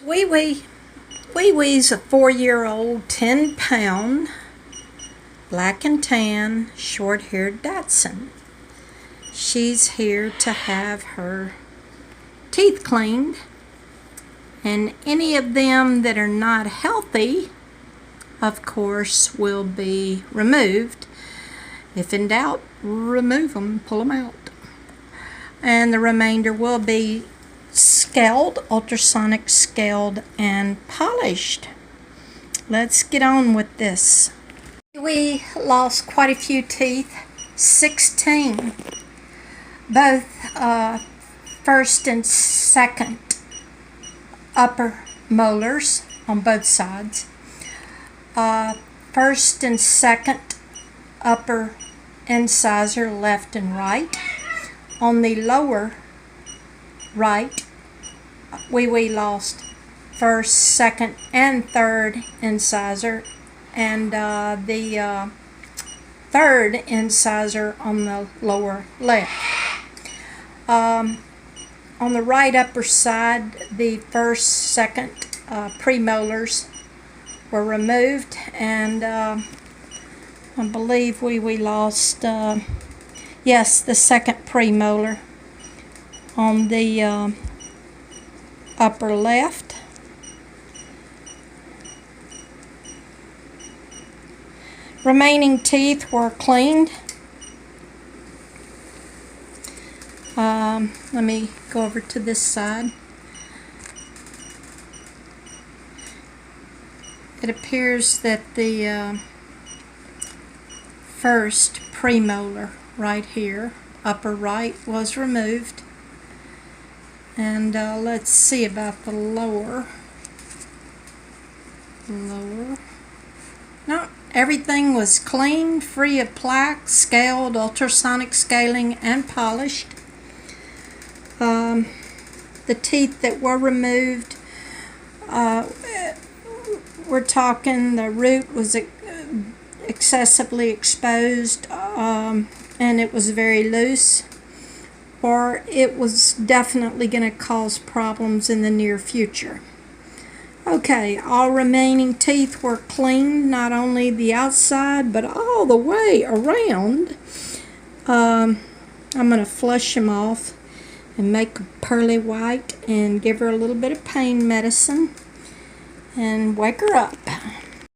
WeWe. WeWe's a 4-year-old, 10-pound, black and tan, short-haired Dachshund. She's here to have her teeth cleaned, and any of them that are not healthy, of course, will be removed. If in doubt, remove them, pull them out. And the remainder will be scaled, ultrasonic scaled, and polished. Let's get on with this. We lost quite a few teeth, 16. Both first and second upper molars on both sides. First and second upper incisor, left and right. On the lower right, we lost first, second, and third incisor, and the third incisor on the lower left. On the right upper side, the first, second premolars were removed, and I believe we lost, yes, the second premolar on the upper left. Remaining teeth were cleaned. Let me go over to this side. It appears that the first premolar right here, upper right, was removed. And let's see about the lower. No, everything was clean, free of plaque, scaled, ultrasonic scaling, and polished. The teeth that were removed, we're talking the root was excessively exposed, and it was very loose, or it was definitely going to cause problems in the near future. Okay, all remaining teeth were cleaned, not only the outside, but all the way around. I'm going to flush them off and make them pearly white and give her a little bit of pain medicine and wake her up.